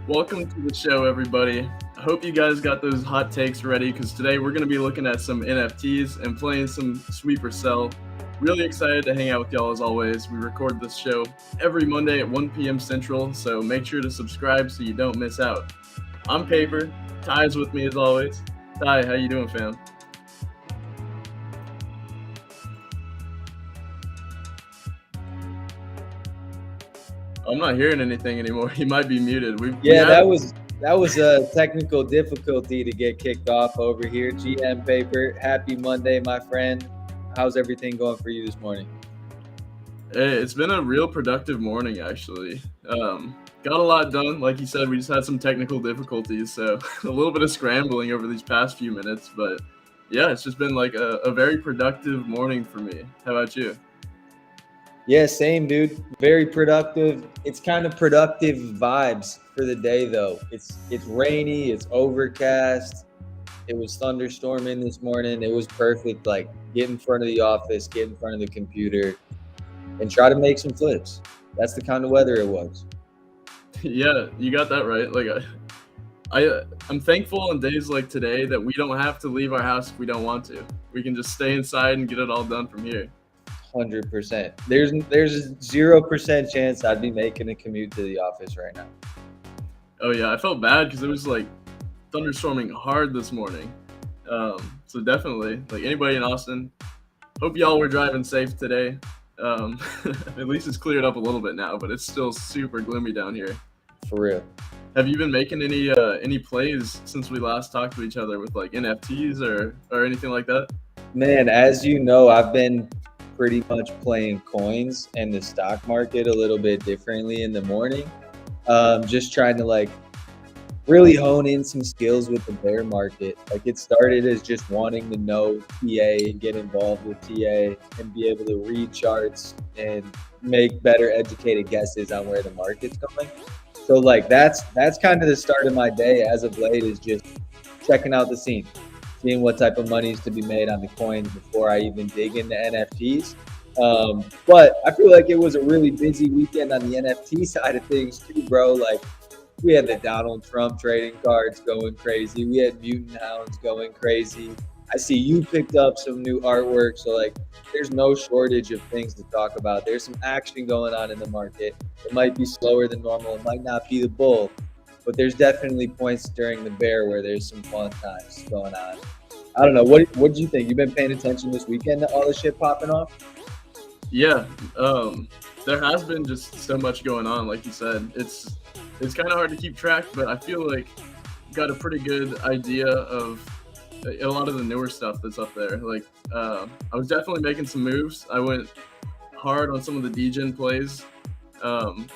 Welcome to the show, everybody. I hope you guys got those hot takes ready because today we're going to be looking at some NFTs and playing some sweep or sell. Really excited to hang out with y'all as always. We record this show every Monday at 1 p.m. Central, so make sure to subscribe so you don't miss out. I'm Paper. Ty's with me as always. Ty, how you doing, fam? I'm not hearing anything anymore. He might be muted. That was a technical difficulty to get kicked off over here. GM Paper, happy Monday, my friend. How's everything going for you this morning? Hey, it's been a real productive morning, actually. Got a lot done. Like you said, we just had some technical difficulties, so a little bit of scrambling over these past few minutes. But yeah, it's just been like a very productive morning for me. How about you? Yeah, same, dude. Very productive. It's kind of productive vibes for the day, though. It's rainy. It's overcast. It was thunderstorming this morning. It was perfect. Like, get in front of the office, get in front of the computer, and try to make some flips. That's the kind of weather it was. Yeah, you got that right. Like, I'm thankful on days like today that we don't have to leave our house if we don't want to. We can just stay inside and get it all done from here. 100%. There's a 0% chance I'd be making a commute to the office right now. Oh yeah, I felt bad because it was like thunderstorming hard this morning. So definitely, like anybody in Austin, hope y'all were driving safe today. At least it's cleared up a little bit now, but it's still super gloomy down here. For real. Have you been making any plays since we last talked to each other with like NFTs or anything like that? Man, as you know, I've been pretty much playing coins and the stock market a little bit differently in the morning. Just trying to like really hone in some skills with the bear market. Like it started as just wanting to know TA and get involved with TA and be able to read charts and make better educated guesses on where the market's going. So like that's kind of the start of my day as of late, is just checking out the scene, seeing what type of money is to be made on the coins before I even dig into NFTs. But I feel like it was a really busy weekend on the NFT side of things too, bro. Like we had the Donald Trump trading cards going crazy. We had Mutant Hounds going crazy. I see you picked up some new artwork. So like there's no shortage of things to talk about. There's some action going on in the market. It might be slower than normal. It might not be the bull. But there's definitely points during the bear where there's some fun times going on. I don't know. What did you think? You've been paying attention this weekend to all the shit popping off? Yeah. There has been just so much going on. Like you said, it's kind of hard to keep track, but I feel like got a pretty good idea of a lot of the newer stuff that's up there. Like I was definitely making some moves. I went hard on some of the Degen plays.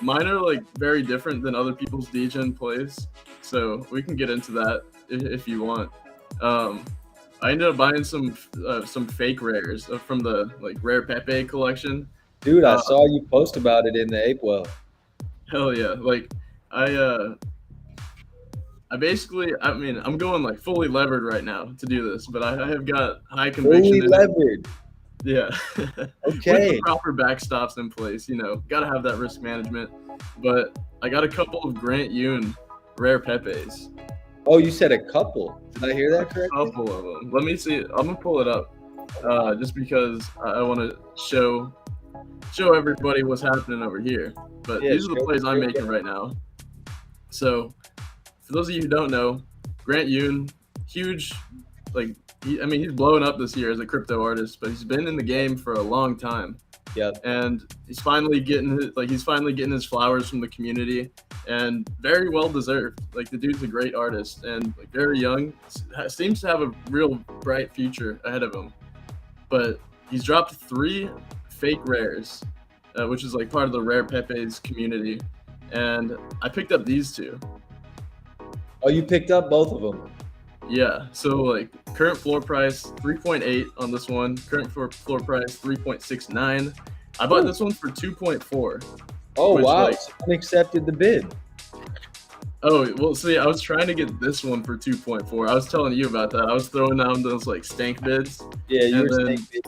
Mine are like very different than other people's Degen plays, so we can get into that if you want. I ended up buying some fake rares from the like Rare Pepe collection. Dude, I saw you post about it in the Ape Well. Hell yeah! Like I basically, I mean, I'm going like fully levered right now to do this, but I have got high conviction. Fully levered. Yeah. Okay. With the proper backstops in place, gotta have that risk management. But I got a couple of Grant Yoon Rare Pepes. Oh, you said a couple. Did I hear that correctly? A couple of them. Let me see. I'm gonna pull it up, just because I want to show everybody what's happening over here. But these are the plays I'm making right now. So for those of you who don't know, Grant Yoon, huge, like he's blowing up this year as a crypto artist, but he's been in the game for a long time. Yep. And he's finally getting his flowers from the community, and very well deserved. Like, the dude's a great artist and like very young, seems to have a real bright future ahead of him. But he's dropped 3 fake rares, which is like part of the rare Pepe's community, and I picked up these 2. Oh, you picked up both of them? Yeah, so like current floor price 3.8 on this one, current floor price 3.69. I bought this one for 2.4. Oh, wow. Like, someone accepted the bid. Oh, well, see, I was trying to get this one for 2.4. I was telling you about that. I was throwing down those like stank bids. Yeah, you were then, stank bid.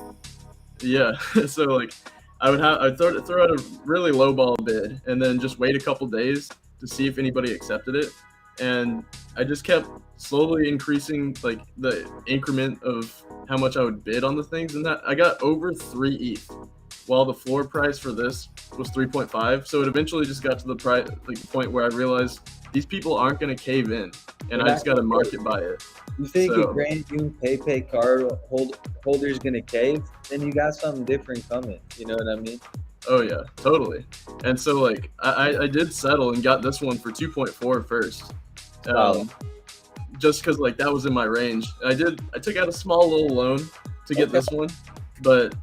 Yeah, so like I'd throw out a really low ball bid and then just wait a couple days to see if anybody accepted it. And I just kept slowly increasing like the increment of how much I would bid on the things, and that I got over 3 ETH, while the floor price for this was 3.5. So it eventually just got to the price, like the point where I realized these people aren't going to cave in, and I just got to market buy it. You think a Grand Yoon Pepe card holder is going to cave? Then you got something different coming. You know what I mean? Oh yeah, totally. And so like I did settle and got this one for 2.4 first. Just because like that was in my range. I took out a small little loan to get this one, but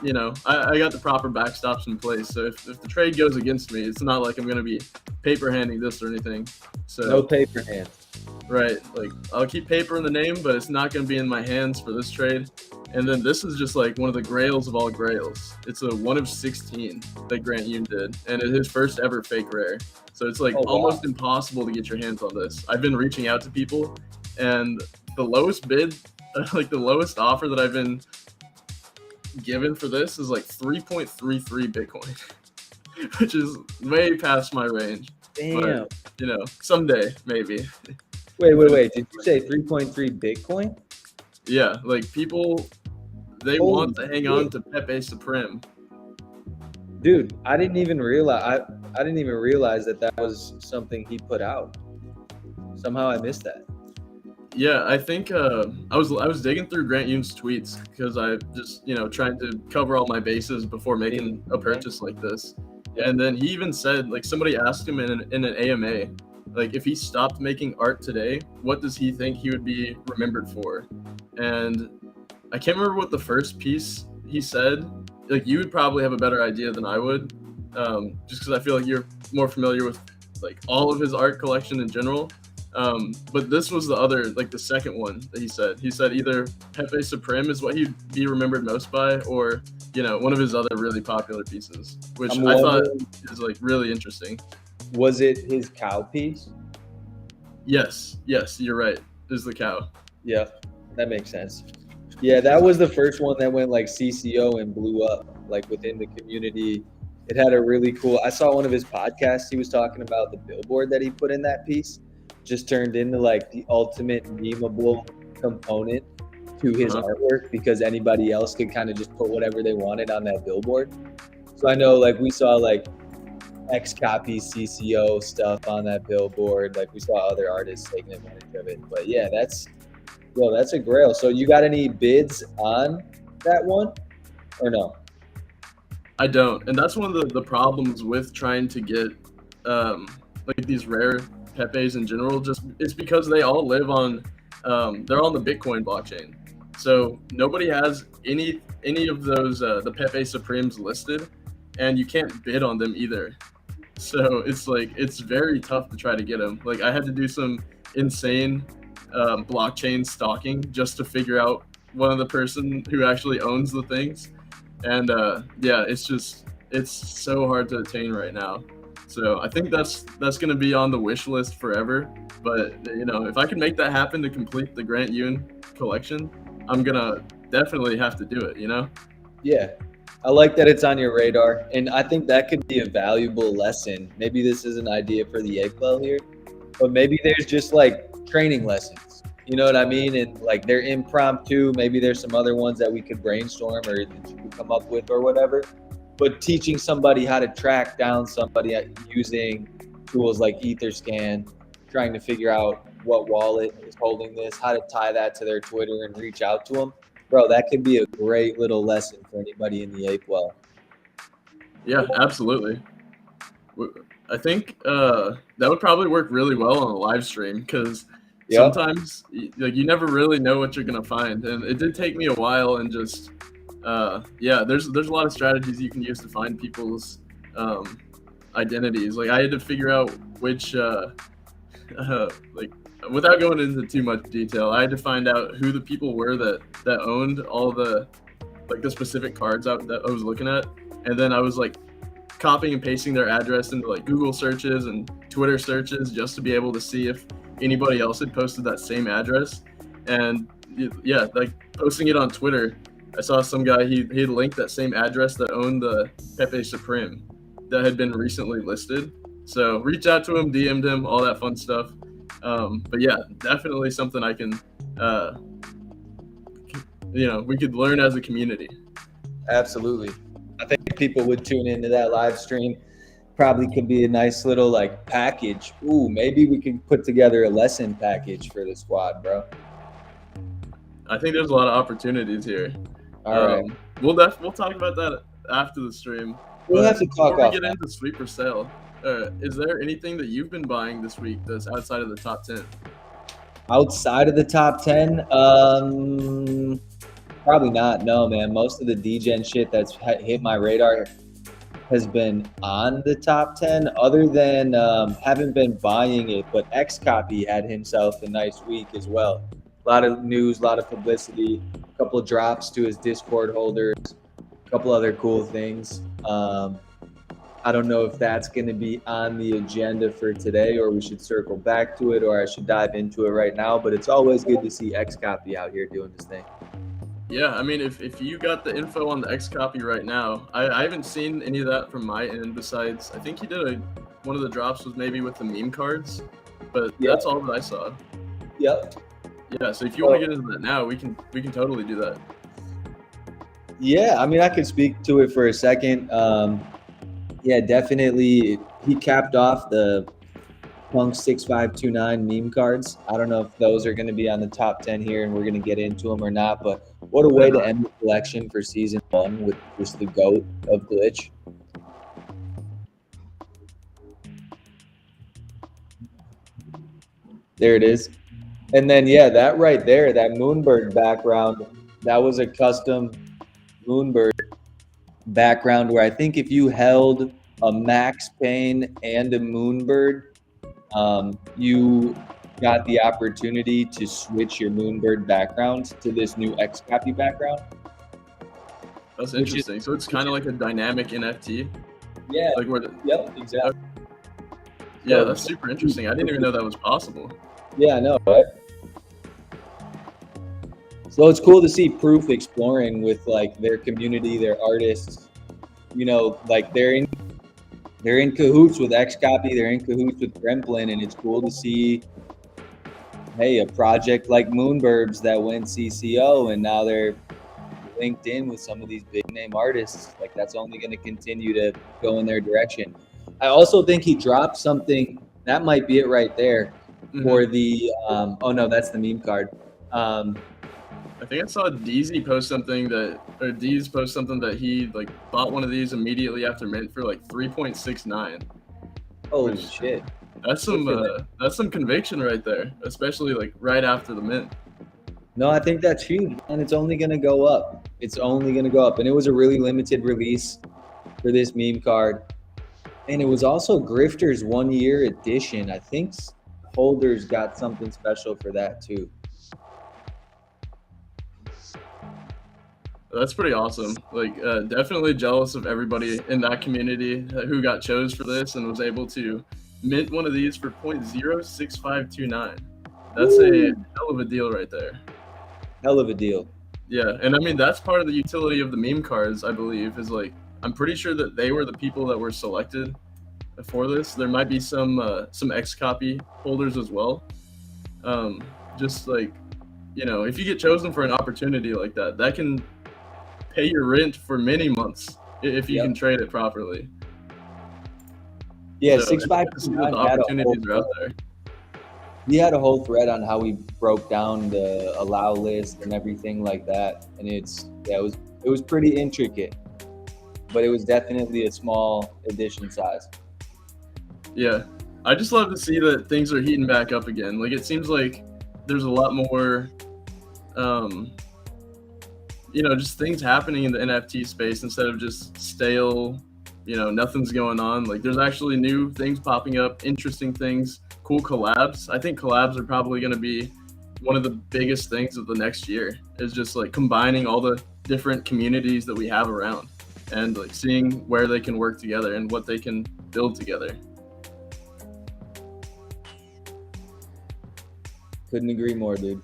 you know, I got the proper backstops in place. So if the trade goes against me, it's not like I'm gonna be paper handing this or anything. So no paper hands. Right, like I'll keep paper in the name, but it's not gonna be in my hands for this trade. And then this is just like one of the grails of all grails. It's a 1 of 16 that Grant Yoon did, and it's his first ever fake rare. So it's like almost impossible to get your hands on this. I've been reaching out to people, and the lowest bid, like the lowest offer that I've been given for this is like 3.33 Bitcoin, which is way past my range. Damn. But, you know, someday maybe. Wait. Did you say 3.3 Bitcoin? Yeah, like people, they want to hang on to Pepe Supreme. Dude, I didn't even realize that was something he put out. Somehow I missed that. Yeah, I think I was digging through Grant Yoon's tweets because I just trying to cover all my bases before making a purchase like this. And then he even said, like, somebody asked him in an AMA, like, if he stopped making art today, what does he think he would be remembered for? And I can't remember what the first piece he said. Like, you would probably have a better idea than I would, just because I feel like you're more familiar with like all of his art collection in general. But this was the second one that he said. He said either Pepe Supreme is what he'd be remembered most by, or one of his other really popular pieces, which I thought is like really interesting. Was it his cow piece? Yes, you're right. Is the cow. Yeah, that makes sense. Yeah, that was the first one that went like CCO and blew up like within the community. It had a really cool, I saw one of his podcasts, he was talking about the billboard that he put in that piece just turned into like the ultimate memeable component to his artwork, because anybody else could kind of just put whatever they wanted on that billboard. So I know like we saw like X copy CCO stuff on that billboard, like we saw other artists taking advantage of it. But yeah, that's a grail. So you got any bids on that one or no? I don't, and that's one of the problems with trying to get like these rare Pepes in general. Just it's because they all live on they're on the Bitcoin blockchain, so nobody has any of those the Pepe Supremes listed, and you can't bid on them either. So it's like it's very tough to try to get them. Like I had to do some insane blockchain stalking just to figure out one of the person who actually owns the things. And yeah, it's so hard to attain right now. So I think that's going to be on the wish list forever. But if I can make that happen to complete the Grant Yoon collection, I'm gonna definitely have to do it. Yeah, I like that it's on your radar, and I think that could be a valuable lesson. Maybe this is an idea for the Eggwell here, but maybe there's just like training lessons. You know what I mean? And like they're impromptu. Maybe there's some other ones that we could brainstorm or that you could come up with or whatever. But teaching somebody how to track down somebody using tools like Etherscan trying to figure out what wallet is holding this, how to tie that to their Twitter and reach out to them. Bro, that could be a great little lesson for anybody in the ape well. Yeah, absolutely. I think that would probably work really well on a live stream because sometimes like you never really know what you're gonna find, and it did take me a while. And just there's a lot of strategies you can use to find people's identities. Like I had to figure out which like without going into too much detail, I had to find out who the people were that owned all the specific cards that I was looking at, and then I was like copying and pasting their address into like Google searches and Twitter searches just to be able to see if anybody else had posted that same address. And yeah, like posting it on Twitter, I saw some guy, he had linked that same address that owned the Pepe Supreme that had been recently listed. So reach out to him, DM'd him, all that fun stuff. But yeah, definitely something I can, we could learn as a community. Absolutely. I think people would tune into that live stream. Probably could be a nice little like package. Ooh, maybe we can put together a lesson package for the squad, bro. I think there's a lot of opportunities here. All right. We'll talk about that after the stream. We'll have to talk before we get into Sweeper Sale. Is there anything that you've been buying this week that's outside of the top 10? Outside of the top 10? Probably not. No, man. Most of the Degens shit that's hit my radar has been on the top 10, other than haven't been buying it, but XCopy had himself a nice week as well. A lot of news, a lot of publicity, a couple of drops to his Discord holders, a couple other cool things. I don't know if that's going to be on the agenda for today, or we should circle back to it, or I should dive into it right now, but it's always good to see XCopy out here doing this thing. Yeah, I mean, if you got the info on the XCopy right now, I haven't seen any of that from my end. Besides, I think he did one of the drops was maybe with the meme cards, but that's all that I saw. Yep. Yeah, so if you want to get into that now, we can totally do that. Yeah, I mean, I could speak to it for a second. Yeah, definitely. He capped off the Punk 6529 meme cards. I don't know if those are going to be on the top 10 here and we're going to get into them or not, but what a way to end the collection for season 1 with just the GOAT of Glitch. There it is. And then, yeah, that right there, that Moonbird background, that was a custom Moonbird background where I think if you held a Max Payne and a Moonbird, you got the opportunity to switch your Moonbird background to this new XCopy background. That's interesting. So it's kind of like a dynamic NFT. Yeah. Like where yep, exactly. Yeah, that's super interesting. I didn't even know that was possible. Yeah, I know, right? So it's cool to see Proof exploring with like their community, their artists. You know, like they're in cahoots with XCopy, they're in cahoots with Gremplin, and it's cool to see, hey, a project like Moonburbs that went CCO and now they're linked in with some of these big name artists. Like that's only going to continue to go in their direction. I also think he dropped something, that might be it right there, for the, oh no, that's the meme card. I think I saw Deezy post something that he like bought one of these immediately after mint for like 3.69. Holy shit. That's some conviction right there, especially like right after the mint. No, I think that's huge, and it's only going to go up. It's only going to go up. And it was a really limited release for this meme card. And it was also Grifter's 1-year edition. I think holders got something special for that too. That's pretty awesome. Like, definitely jealous of everybody in that community who got chose for this and was able to mint one of these for 0.06529. That's a hell of a deal right there. Hell of a deal. Yeah, and I mean, that's part of the utility of the meme cards, I believe, is like, I'm pretty sure that they were the people that were selected for this. There might be some XCopy holders as well. Just like, you know, if you get chosen for an opportunity like that, that can pay your rent for many months if you can trade it properly. Yeah, so 659 the opportunities are out there. we had a whole thread on how we broke down the allow list and everything like that, and it was pretty intricate, but it was definitely a small edition size. Yeah, I just love to see that things are heating back up again. Like, it seems like there's a lot more, just things happening in the NFT space instead of just stale, nothing's going on. Like, there's actually new things popping up, interesting things, cool collabs. I think collabs are probably going to be one of the biggest things of the next year, is just like combining all the different communities that we have around and like seeing where they can work together and what they can build together. Couldn't agree more, dude.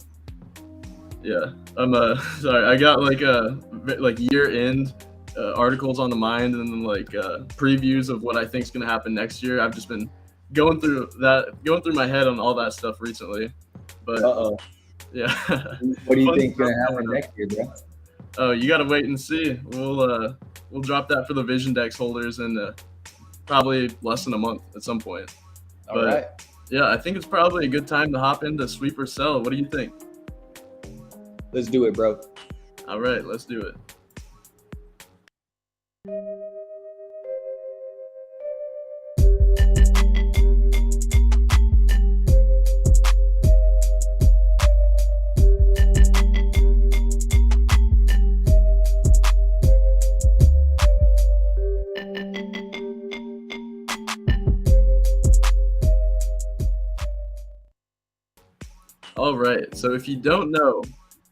Yeah, I'm sorry. I got like year-end articles on the mind, and then like previews of what I think is gonna happen next year. I've just been going through my head on all that stuff recently. But yeah. What do you think is gonna happen next year, bro? Oh, you gotta wait and see. We'll drop that for the Vision Dex holders in probably less than a month at some point. All right. Yeah, I think it's probably a good time to hop into sweep or sell. What do you think? Let's do it, bro. All right, let's do it. All right, so if you don't know,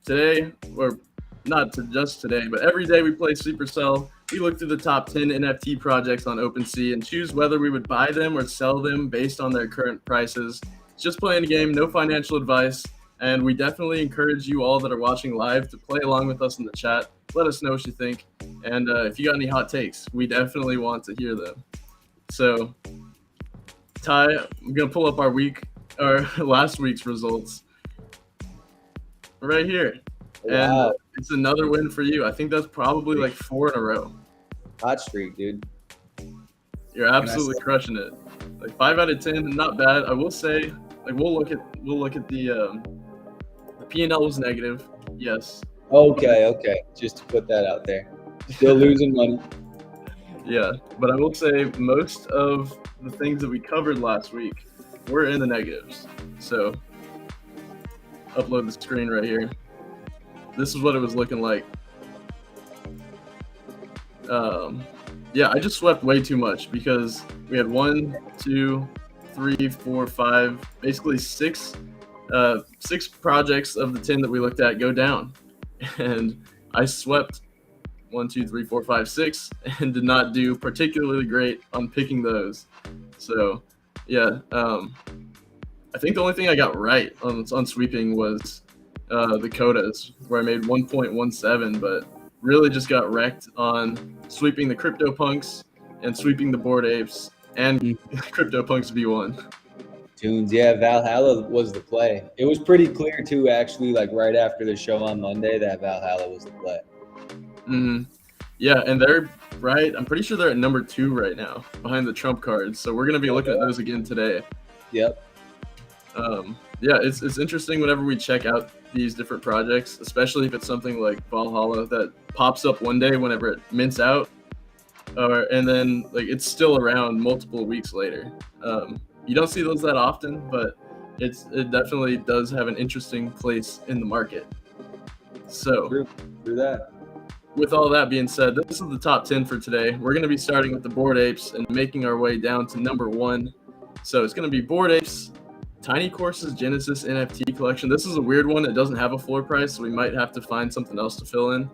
today, or not just today, but every day we play Supercell, we look through the top 10 NFT projects on OpenSea and choose whether we would buy them or sell them based on their current prices. It's just playing a game, no financial advice, and we definitely encourage you all that are watching live to play along with us in the chat. Let us know what you think, and if you got any hot takes, we definitely want to hear them. So, Ty, I'm going to pull up our last week's results right here. Wow. And it's another win for you. I think that's probably like 4 in a row. Hot streak, dude. You're absolutely crushing it. Like 5 out of 10, not bad. I will say, like we'll look at the P&L was negative. Yes. Okay. Just to put that out there. Still losing money. Yeah, but I will say most of the things that we covered last week were in the negatives. So upload the screen right here. This is what it was looking like. Yeah, I just swept way too much because we had 1, 2, 3, 4, 5, basically six projects of the 10 that we looked at go down, and I swept 1, 2, 3, 4, 5, 6, and did not do particularly great on picking those. So, yeah, I think the only thing I got right on sweeping was the Kodas, where I made 1.17, but really just got wrecked on sweeping the CryptoPunks and sweeping the Bored Apes and CryptoPunks V1. Tunes, yeah, Valhalla was the play. It was pretty clear too, actually, like right after the show on Monday, that Valhalla was the play. Mm-hmm. Yeah, and they're right. I'm pretty sure they're at number 2 right now, behind the Trump cards. So we're gonna be looking at those again today. Yep. Yeah, it's interesting whenever we check out these different projects, especially if it's something like Valhalla that pops up one day whenever it mints out, and then like it's still around multiple weeks later. You don't see those that often, but it definitely does have an interesting place in the market. So, True that. With all that being said, this is the top 10 for today. We're going to be starting with the Bored Apes and making our way down to number 1. So it's going to be Bored Apes, Tiny Courses Genesis NFT collection. This is a weird one. It doesn't have a floor price, so we might have to find something else to fill in.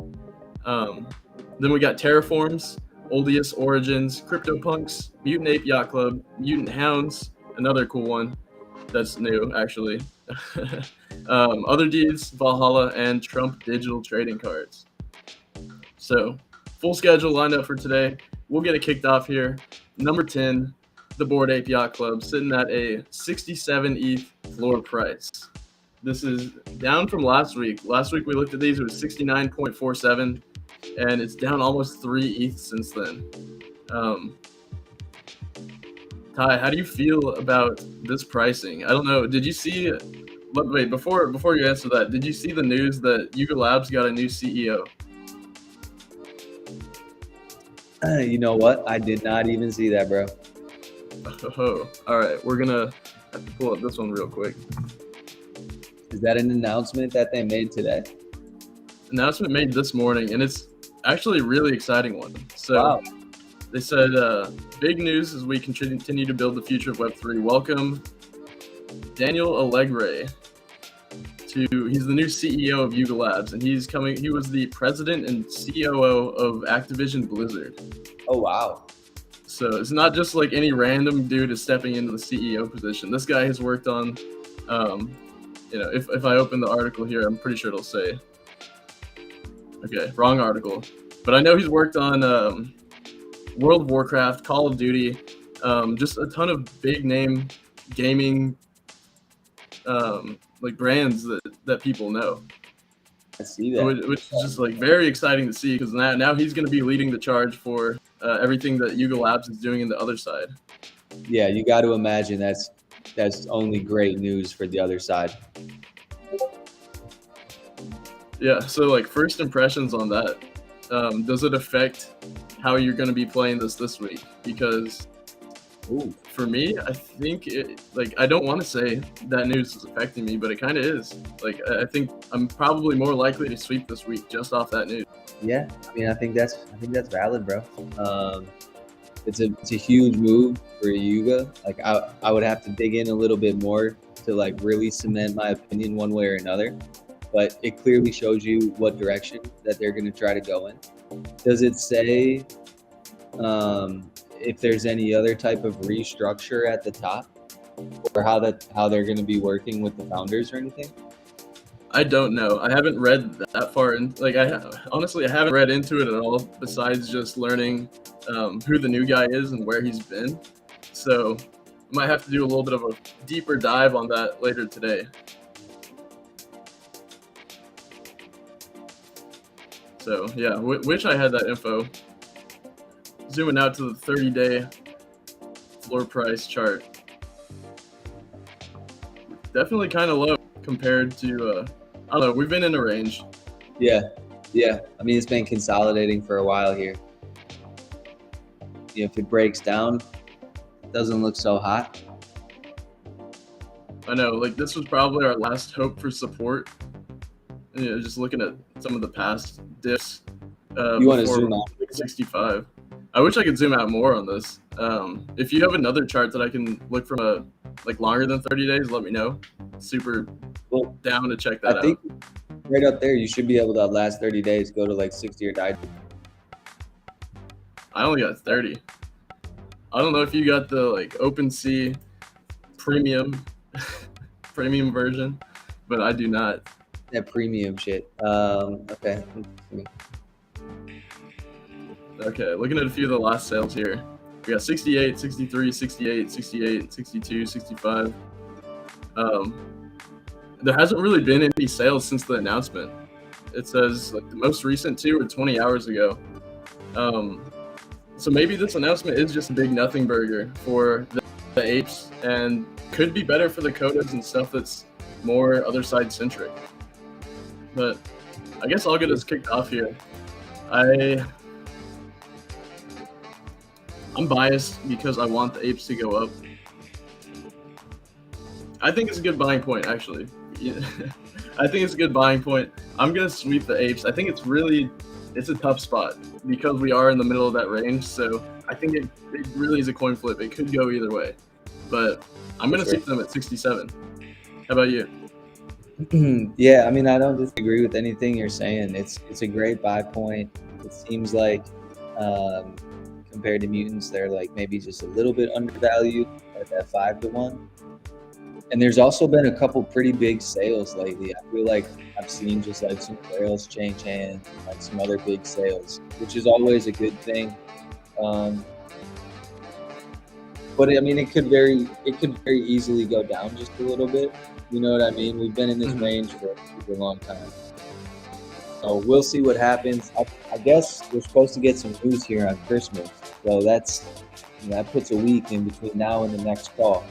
Then we got Terraforms, Oldeus Origins, CryptoPunks, Mutant Ape Yacht Club, Mutant Hounds, another cool one that's new, actually. Otherdeeds, Valhalla, and Trump digital trading cards. So, full schedule lined up for today. We'll get it kicked off here. Number 10, the Bored Ape Yacht Club, sitting at a 67 ETH floor price. This is down from last week. Last week we looked at these, it was 69.47, and it's down almost 3 ETH since then. Ty, how do you feel about this pricing? I don't know. Did you see? Wait, before you answer that, did you see the news that Yuga Labs got a new CEO? You know what? I did not even see that, bro. Oh, all right. We're gonna have to pull up this one real quick. Is that an announcement that they made today? Announcement made this morning, and it's actually a really exciting one. So Wow. they said, big news as we continue to build the future of Web3. Welcome Daniel Allegre he's the new CEO of Yuga Labs, and he was the president and COO of Activision Blizzard. Oh, wow. So it's not just like any random dude is stepping into the CEO position. This guy has worked on, if I open the article here, I'm pretty sure it'll say, okay, wrong article. But I know he's worked on World of Warcraft, Call of Duty, just a ton of big name gaming like brands that people know. I see that. Which is just like very exciting to see, because now he's going to be leading the charge for everything that Yuga Labs is doing in the other side. Yeah, you got to imagine that's only great news for the other side. Yeah, so like first impressions on that. Does it affect how you're going to be playing this week? Because for me, I think I don't want to say that news is affecting me, but it kind of is. Like, I think I'm probably more likely to sweep this week just off that news. Yeah, I mean, I think that's valid, bro. It's a huge move for Yuga. Like, I would have to dig in a little bit more to like really cement my opinion one way or another. But it clearly shows you what direction that they're going to try to go in. Does it say if there's any other type of restructure at the top, or how they're going to be working with the founders or anything? I don't know. I haven't read that far in. Like, honestly, I haven't read into it at all, besides just learning who the new guy is and where he's been. So I might have to do a little bit of a deeper dive on that later today. So yeah, wish I had that info. Zooming out to the 30-day floor price chart. Definitely kind of low compared to, I don't know, we've been in a range. Yeah. I mean, it's been consolidating for a while here. If it breaks down, it doesn't look so hot. I know, like this was probably our last hope for support. Just looking at some of the past dips. You want to zoom out? 65. I wish I could zoom out more on this. If you have another chart that I can look from a longer than 30 days, let me know. Super down to check that out. I think right up there, you should be able to last 30 days, go to like 60 or 90. I only got 30. I don't know if you got the OpenSea premium version, but I do not. That premium shit. Okay. Okay, looking at a few of the last sales here. We got 68, 63, 68, 68, 62, 65. There hasn't really been any sales since the announcement. It says the most recent two were 20 hours ago. So maybe this announcement is just a big nothing burger for the apes, and could be better for the Kodas and stuff that's more other side centric. But I guess I'll get us kicked off here. I'm biased because I want the apes to go up. I think it's a good buying point, actually. Yeah. I think it's a good buying point. I'm going to sweep the apes. I think it's a tough spot because we are in the middle of that range. So I think it really is a coin flip. It could go either way. But I'm going to sweep them at 67. How about you? Yeah, I mean, I don't disagree with anything you're saying. It's a great buy point. It seems like compared to mutants, they're maybe just a little bit undervalued at that 5-1. And there's also been a couple pretty big sales lately. I feel like I've seen just some barrels change hands, some other big sales, which is always a good thing. But I mean, it could very easily go down just a little bit. You know what I mean? We've been in this range for a super long time. So we'll see what happens. I guess we're supposed to get some news here on Christmas. So that's that puts a week in between now and the next call.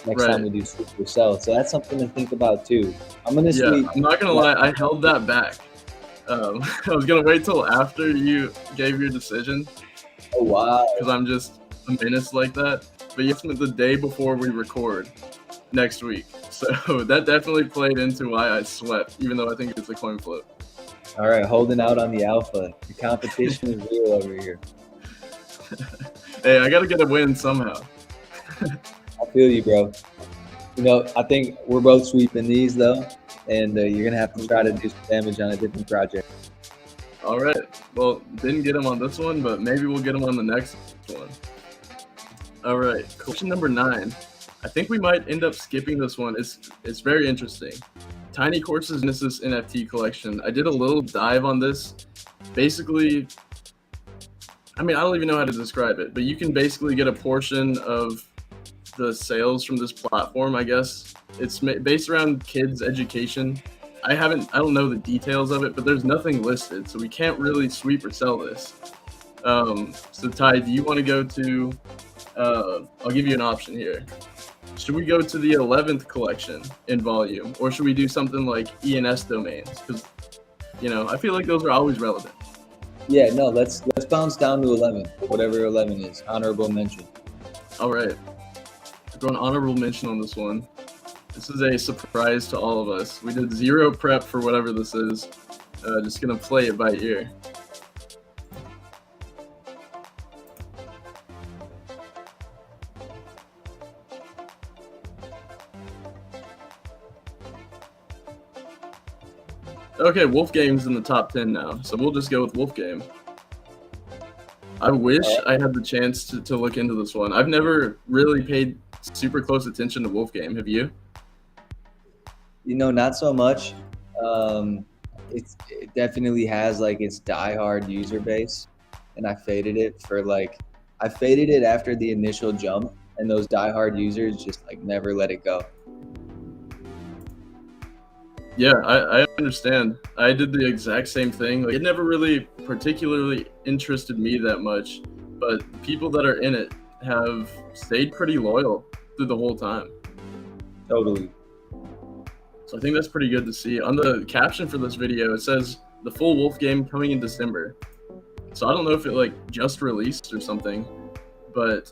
Next time we do sweep or sell. So that's something to think about too. I'm gonna sweep. I'm not gonna lie, I held that back. I was gonna wait till after you gave your decision. Oh wow! Because I'm just a menace like that. But you spent the day before we record next week, so that definitely played into why I swept, even though I think it's a coin flip. All right, holding out on the alpha. The competition is real over here. Hey, I gotta get a win somehow. I feel you, bro. You know, I think we're both sweeping these though, and you're gonna have to try to do some damage on a different project. All right. Well, didn't get him on this one, but maybe we'll get him on the next one. All right. Question number 9. I think we might end up skipping this one. It's very interesting. Tiny Courses Genesis NFT collection. I did a little dive on this. Basically, I mean, I don't even know how to describe it, but you can basically get a portion of the sales from this platform, I guess. It's based around kids' education. I don't know the details of it, but there's nothing listed, so we can't really sweep or sell this. So Ty, do you want to go to, I'll give you an option here. Should we go to the 11th collection in volume, or should we do something like ENS domains? Because, I feel like those are always relevant. Yeah, no, let's bounce down to 11, whatever 11 is. Honorable mention. All right. We're going honorable mention on this one. This is a surprise to all of us. We did zero prep for whatever this is. Just gonna play it by ear. Okay, Wolf Game's in the top 10 now, so we'll just go with Wolf Game. I wish I had the chance to look into this one. I've never really paid super close attention to Wolf Game. Have you? Not so much. It definitely has like its diehard user base, and I faded it after the initial jump, and those diehard users just like never let it go. Yeah, I understand. I did the exact same thing. Like, it never really particularly interested me that much, but people that are in it have stayed pretty loyal through the whole time. Totally. So I think that's pretty good to see. On the caption for this video, it says the full Wolf Game coming in December. So I don't know if it like just released or something, but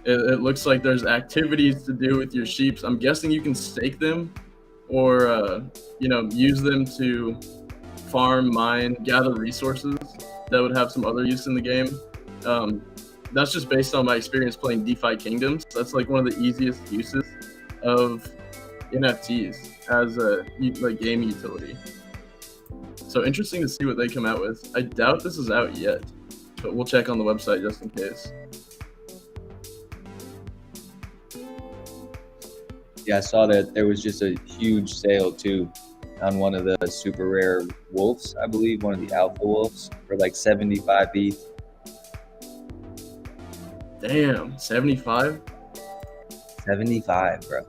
it looks like there's activities to do with your sheep. I'm guessing you can stake them or, use them to farm, mine, gather resources that would have some other use in the game. That's just based on my experience playing DeFi Kingdoms. That's like one of the easiest uses of NFTs as a game utility. So interesting to see what they come out with. I doubt this is out yet, but we'll check on the website just in case. Yeah, I saw that there was just a huge sale too on one of the super rare wolves, I believe, one of the alpha wolves for like 75 ETH. Damn, 75? 75, bro.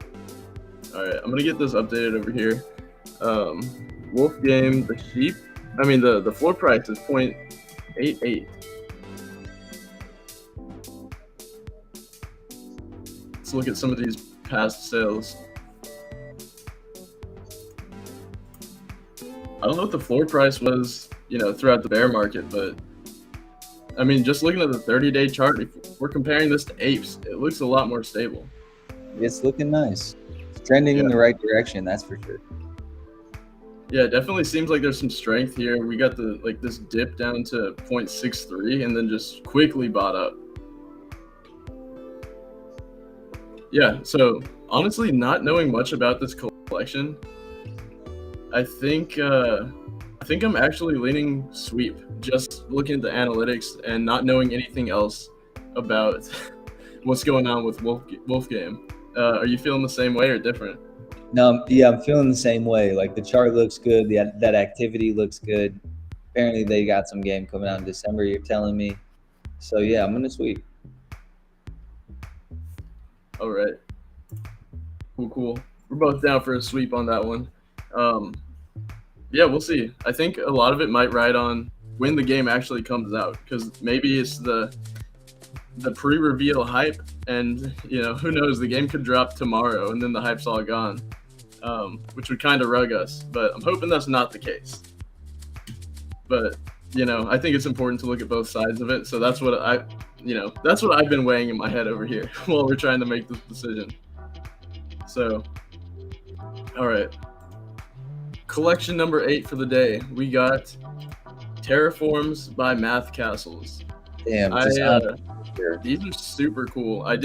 All right, I'm gonna get this updated over here. Wolf Game, the sheep. The floor price is 0.88. Let's look at some of these past sales. I don't know what the floor price was, throughout the bear market, but just looking at the 30-day chart, if we're comparing this to apes, it looks a lot more stable. It's looking nice. It's trending in the right direction, that's for sure. Yeah, it definitely seems like there's some strength here. We got this dip down to 0.63 and then just quickly bought up. Yeah, so honestly, not knowing much about this collection, I think I'm actually leaning sweep, just looking at the analytics and not knowing anything else about what's going on with Wolf Game. Are you feeling the same way or different? No, yeah, I'm feeling the same way. Like the chart looks good, that activity looks good. Apparently they got some game coming out in December, you're telling me. So yeah, I'm gonna sweep. All right. Cool. We're both down for a sweep on that one. Yeah, we'll see. I think a lot of it might ride on when the game actually comes out, because maybe it's the pre-reveal hype, and who knows, the game could drop tomorrow and then the hype's all gone, which would kind of rug us, but I'm hoping that's not the case. But I think it's important to look at both sides of it, so that's what I've been weighing in my head over here while we're trying to make this decision. So all right, collection number 8 for the day, we got Terraforms by Mathcastles. Damn, these are super cool. I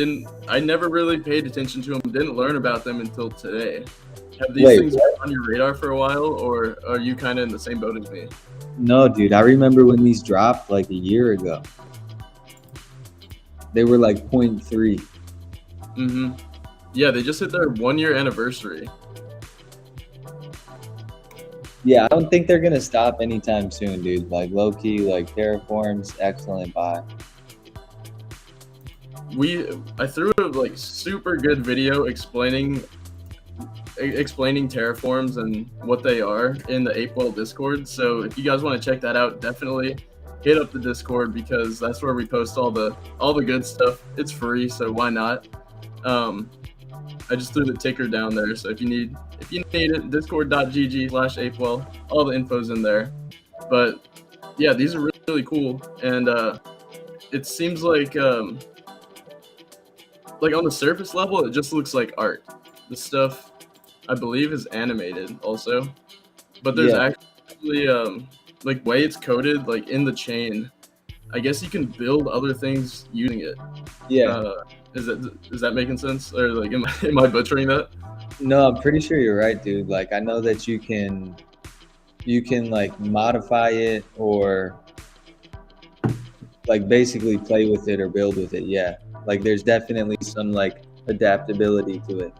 never really paid attention to them, didn't learn about them until today. Have these things been on your radar for a while, or are you kind of in the same boat as me? No, dude, I remember when these dropped like a year ago. They were like 0.3. Mm-hmm. Yeah, they just hit their 1-year anniversary. Yeah, I don't think they're gonna stop anytime soon, dude. Like low key, like Terraforms, excellent buy. I threw a like super good video explaining Terraforms and what they are in the 8-Ball Discord. So if you guys want to check that out, definitely hit up the Discord, because that's where we post all the good stuff. It's free, so why not? I just threw the ticker down there, so if you need it, discord.gg/8ball, all the info's in there. But yeah, these are really, really cool, and it seems like on the surface level, it just looks like art. The stuff, I believe, is animated also, but there's actually like way it's coded, like in the chain. I guess you can build other things using it. Yeah. Is that making sense, or like am I butchering that? No, I'm pretty sure you're right, dude. Like I know that you can like modify it, or like basically play with it or build with it. Yeah, like there's definitely some like adaptability to it.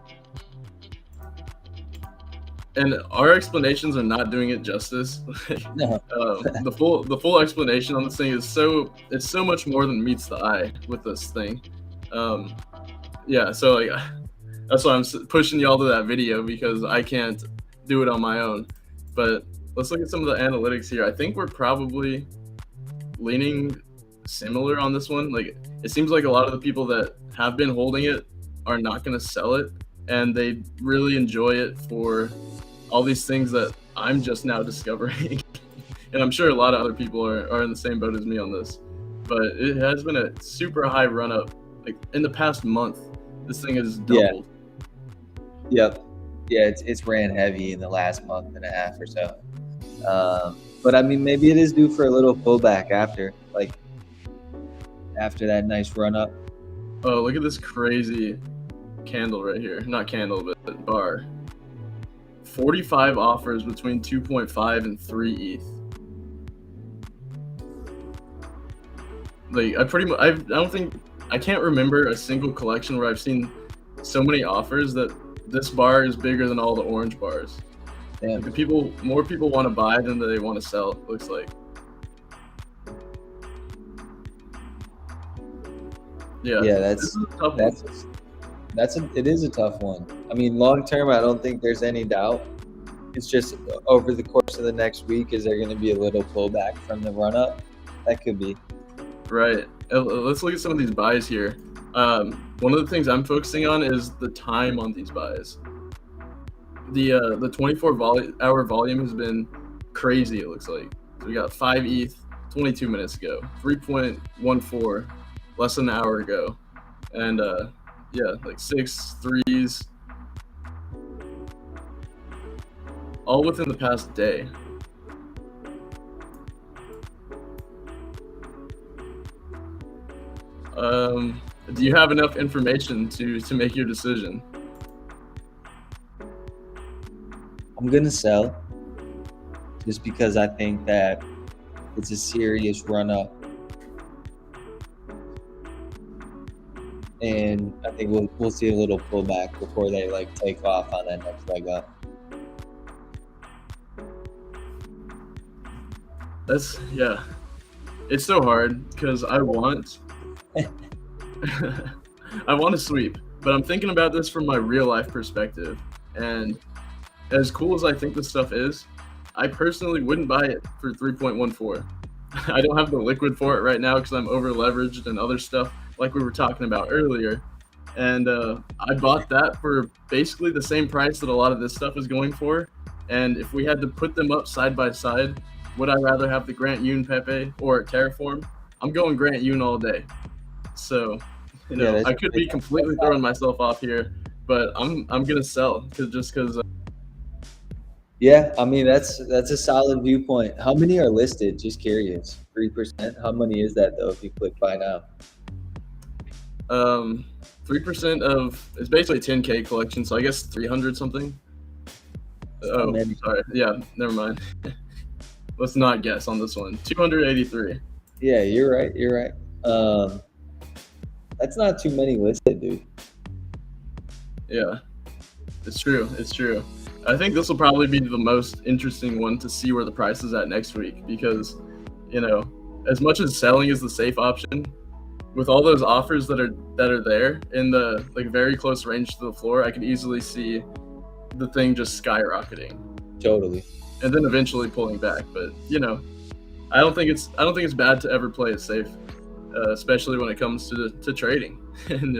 And our explanations are not doing it justice. No. The full explanation on this thing is it's so much more than meets the eye with this thing. Yeah, so like that's why I'm pushing y'all to that video, because I can't do it on my own. But let's look at some of the analytics here. I think we're probably leaning similar on this one. Like it seems like a lot of the people that have been holding it are not going to sell it, and they really enjoy it for all these things that I'm just now discovering. And I'm sure a lot of other people are in the same boat as me on this. But it has been a super high run up. Like in the past month, this thing has doubled. Yep. Yeah, it's ran heavy in the last month and a half or so. But I mean, maybe it is due for a little pullback after that nice run up. Oh, look at this crazy candle right here. Not candle, but bar. 45 offers between 2.5 and 3 ETH. Like I can't remember a single collection where I've seen so many offers that this bar is bigger than all the orange bars. Damn. Like more people want to buy than they want to sell, it looks like. Yeah, it is a tough one. I mean, long term, I don't think there's any doubt. It's just over the course of the next week, is there going to be a little pullback from the run up? That could be. Right. Let's look at some of these buys here. One of the things I'm focusing on is the time on these buys. The 24-hour volume has been crazy, it looks like. So we got 5 ETH 22 minutes ago, 3.14 less than an hour ago, and like 6 threes, all within the past day. Do you have enough information to make your decision? I'm gonna sell, just because I think that it's a serious run up, and I think we'll see a little pullback before they like take off on that next leg up. It's so hard because I want to sweep, but I'm thinking about this from my real life perspective, and as cool as I think this stuff is, I personally wouldn't buy it for 3.14. I don't have the liquid for it right now because I'm over leveraged and other stuff like we were talking about earlier. And I bought that for basically the same price that a lot of this stuff is going for. And if we had to put them up side by side, would I rather have the Grant Yoon Pepe or Terraform? I'm going Grant Yoon all day. So, Yeah, I could be completely throwing myself off here, but I'm gonna sell because yeah. I mean, that's a solid viewpoint. How many are listed? Just curious. 3%. How many is that though? If you click buy now. 3% of it's basically 10K collection, so I guess 300 something. Oh, sorry. Yeah, never mind. Let's not guess on this one. 283. Yeah, you're right. You're right. That's not too many listed, dude. Yeah, it's true. It's true. I think this will probably be the most interesting one to see where the price is at next week because, as much as selling is the safe option, with all those offers that are there in the very close range to the floor, I could easily see the thing just skyrocketing. Totally. And then eventually pulling back. But I don't think it's bad to ever play it safe, especially when it comes to trading. And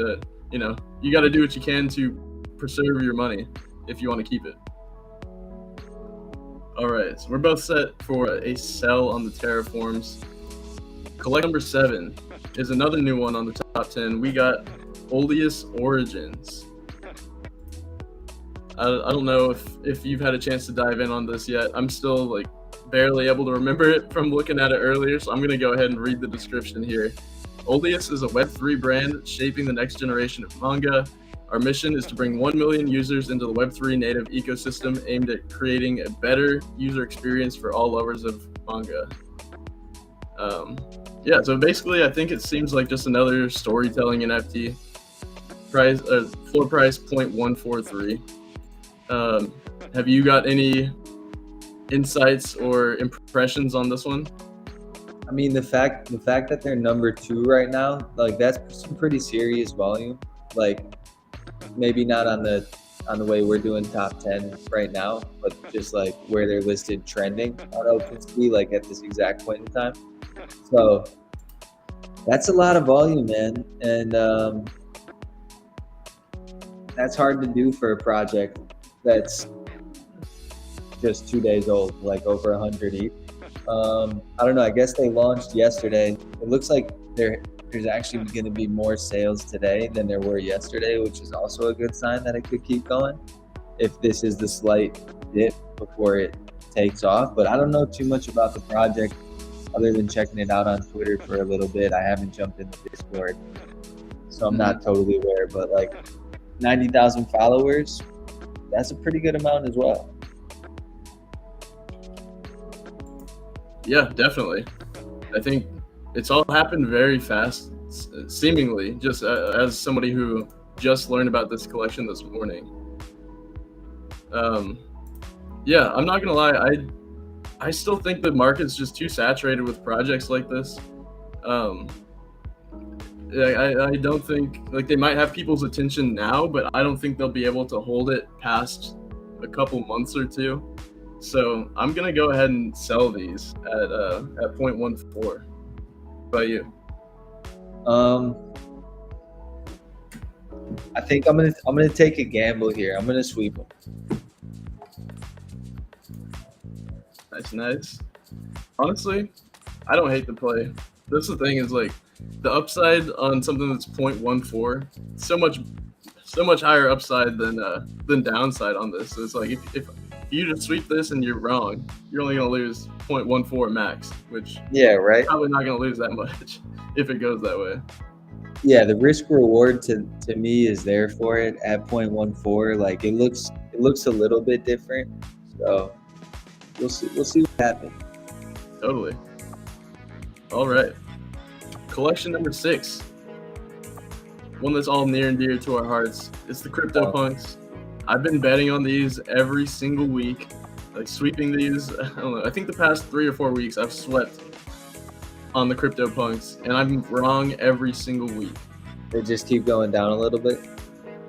you got to do what you can to preserve your money if you want to keep it. All right, so we're both set for a sell on the Terraforms. Collect number 7 is another new one on the top 10. We got Oldeus Origins. I don't know if you've had a chance to dive in on this yet. I'm still barely able to remember it from looking at it earlier, so I'm going to go ahead and read the description here. Oldeus is a Web3 brand shaping the next generation of manga. Our mission is to bring 1 million users into the Web3 native ecosystem aimed at creating a better user experience for all lovers of manga. So basically I think it seems like just another storytelling NFT. Floor price 0.143. Have you got any insights or impressions on this one? I mean, the fact that they're number 2 right now, that's some pretty serious volume. Maybe not on the way we're doing top 10 right now, but just where they're listed trending on OpenSea, at this exact point in time. So that's a lot of volume, man, and that's hard to do for a project that's just 2 days old, over 100 each. I don't know. I guess they launched yesterday. It looks like there's actually going to be more sales today than there were yesterday, which is also a good sign that it could keep going if this is the slight dip before it takes off. But I don't know too much about the project other than checking it out on Twitter for a little bit. I haven't jumped in the Discord, so I'm not totally aware. But 90,000 followers, that's a pretty good amount as well. Yeah, definitely. I think it's all happened very fast, seemingly, just as somebody who just learned about this collection this morning. I'm not gonna lie, I still think the market's just too saturated with projects like this. I don't think they might have people's attention now, but I don't think they'll be able to hold it past a couple months or two. So I'm gonna go ahead and sell these at 0.14. What about you? I think I'm gonna take a gamble here. I'm gonna sweep them. Nice. Honestly, I don't hate the play. That's the thing is the upside on something that's 0.14, so much higher upside than downside on this. So it's if you just sweep this and you're wrong, you're only gonna lose 0.14 max, which right. Probably not gonna lose that much if it goes that way. Yeah, the risk reward to me is there for it at 0.14. It looks a little bit different. So we'll see what happens. Totally. All right. Collection number 6. One that's all near and dear to our hearts. It's the CryptoPunks. I've been betting on these every single week, sweeping these. I don't know. I think the past 3 or 4 weeks I've swept on the CryptoPunks, and I'm wrong every single week. They just keep going down a little bit.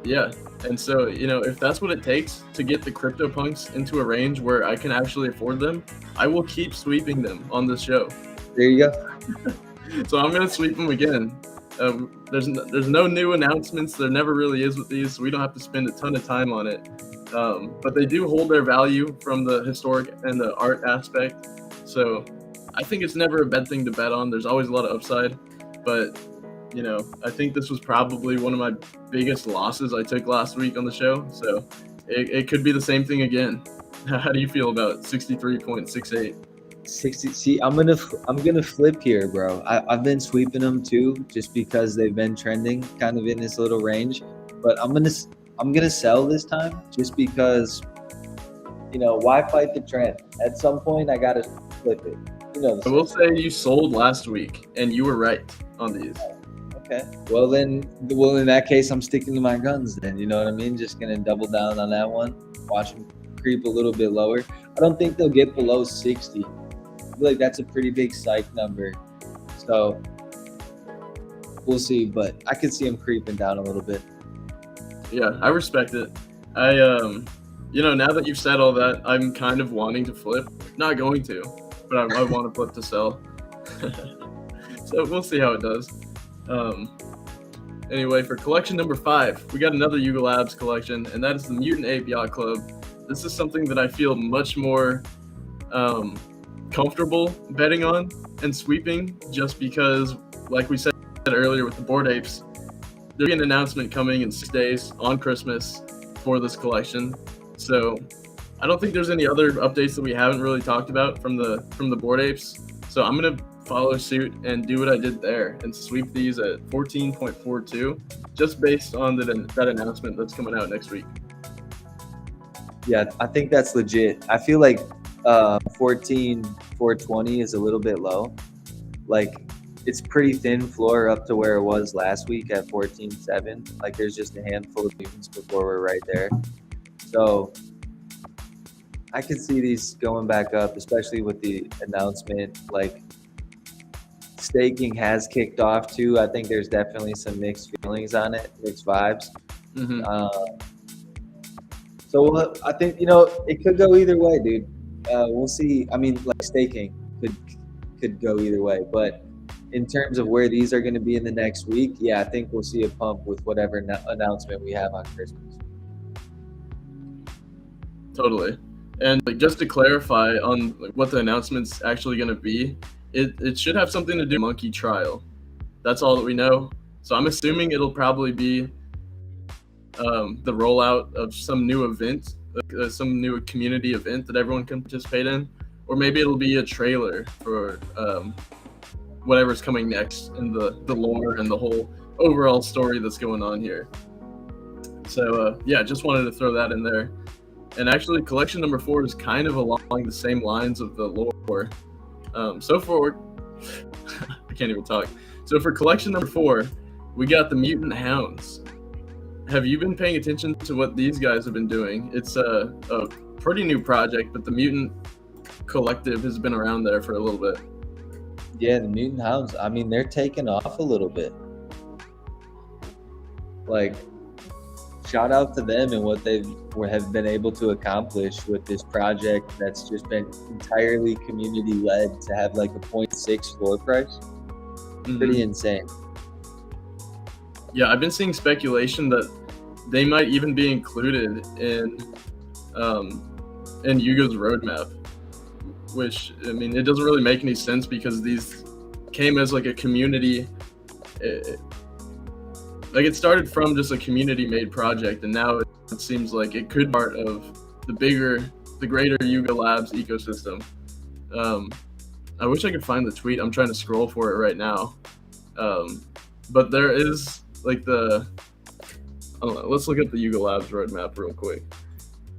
Yeah, and so if that's what it takes to get the CryptoPunks into a range where I can actually afford them, I will keep sweeping them on this show. There you go. So I'm gonna sweep them again. There's no new announcements. There never really is with these, so we don't have to spend a ton of time on it. But they do hold their value from the historic and the art aspect. So I think it's never a bad thing to bet on. There's always a lot of upside. But, I think this was probably one of my biggest losses I took last week on the show. So it could be the same thing again. How do you feel about 63.68? 60. See, I'm gonna flip here, bro. I've been sweeping them too, just because they've been trending kind of in this little range. But I'm gonna sell this time, just because, why fight the trend? At some point, I gotta flip it. I will say you sold last week, and you were right on these. Okay. Well, in that case, I'm sticking to my guns. Then, you know what I mean? Just gonna double down on that one. Watch them creep a little bit lower. I don't think they'll get below 60. I feel like that's a pretty big psych number. So we'll see, but I could see them creeping down a little bit. Yeah, I respect it. I now that you've said all that, I'm kind of wanting to flip. Not going to, but I want to flip to sell. So we'll see how it does. Anyway, for collection number 5, we got another Yuga Labs collection, and that is the Mutant Ape Yacht Club. This is something that I feel much more comfortable betting on and sweeping, just because, like we said earlier with the Bored Apes, there'll be an announcement coming in 6 days on Christmas for this collection. So I don't think there's any other updates that we haven't really talked about from the Bored Apes. So I'm gonna follow suit and do what I did there and sweep these at 14.42, just based on that announcement that's coming out next week. Yeah, I think that's legit. I feel like 14,420 is a little bit low. Like, it's pretty thin floor up to where it was last week at 14.7. Like, there's just a handful of mutants before we're right there. So I can see these going back up, especially with the announcement. Like, staking has kicked off too. I think there's definitely some mixed feelings on it, mixed vibes. Mm-hmm. So I think, it could go either way, dude. We'll see. I mean, like, staking could go either way, but in terms of where these are going to be in the next week, yeah, I think we'll see a pump with whatever announcement we have on Christmas. Totally. And just to clarify on what the announcement's actually going to be, it should have something to do with monkey trial. That's all that we know. So I'm assuming it'll probably be the rollout of some new event, some new community event that everyone can participate in, or maybe it'll be a trailer for whatever's coming next in the lore and the whole overall story that's going on here. So just wanted to throw that in there. And actually, collection number 4 is kind of along the same lines of the lore. I can't even talk. So for collection number 4, we got the Mutant Hounds. Have you been paying attention to what these guys have been doing? It's a pretty new project, but the Mutant Collective has been around there for a little bit. Yeah, the Mutant Hounds, I mean, they're taking off a little bit. Like, shout out to them and what they have been able to accomplish with this project that's just been entirely community led, to have like a 0.6 floor price. Mm-hmm. Pretty insane. Yeah, I've been seeing speculation that they might even be included in Yugo's roadmap, which, I mean, it doesn't really make any sense because these came as like a community. It started from just a community-made project, and now it seems like it could be part of the greater Yuga Labs ecosystem. I wish I could find the tweet. I'm trying to scroll for it right now. But there is I don't know. Let's look at the Yuga Labs roadmap real quick.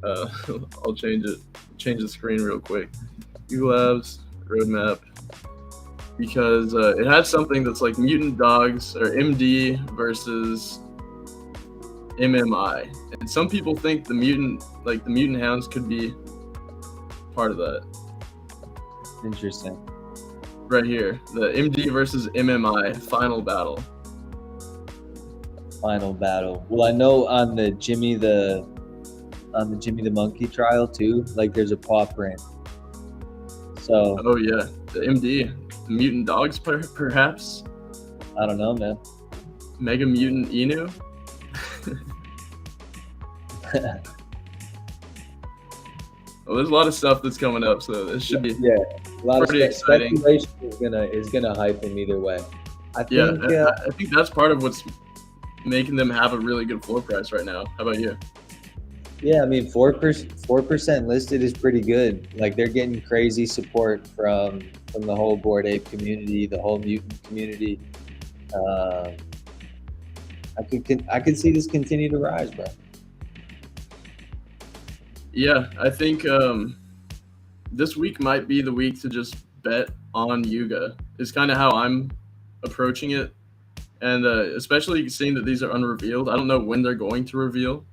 I'll change the screen real quick. Yuga Labs roadmap, because it has something that's like mutant dogs or MD versus MMI, and some people think the mutant hounds could be part of that. Interesting. Right here, the MD versus MMI final battle. Well, I know on the Jimmy the Monkey trial too, like, there's a paw print. So Oh yeah, the MD, the mutant dogs, perhaps. I don't know, man. Mega Mutant Inu. Well, there's a lot of stuff that's coming up, so this should be Yeah, a lot pretty of exciting. speculation is gonna hype him either way. I think I think that's part of what's making them have a really good floor price right now. How about you? Yeah, I mean 4% listed is pretty good. Like they're getting crazy support from the whole Bored Ape community, the whole mutant community. I could see this continue to rise, bro. Yeah, I think this week might be the week to just bet on Yuga. Is kind of how I'm approaching it, and especially seeing that these are unrevealed. I don't know when they're going to reveal,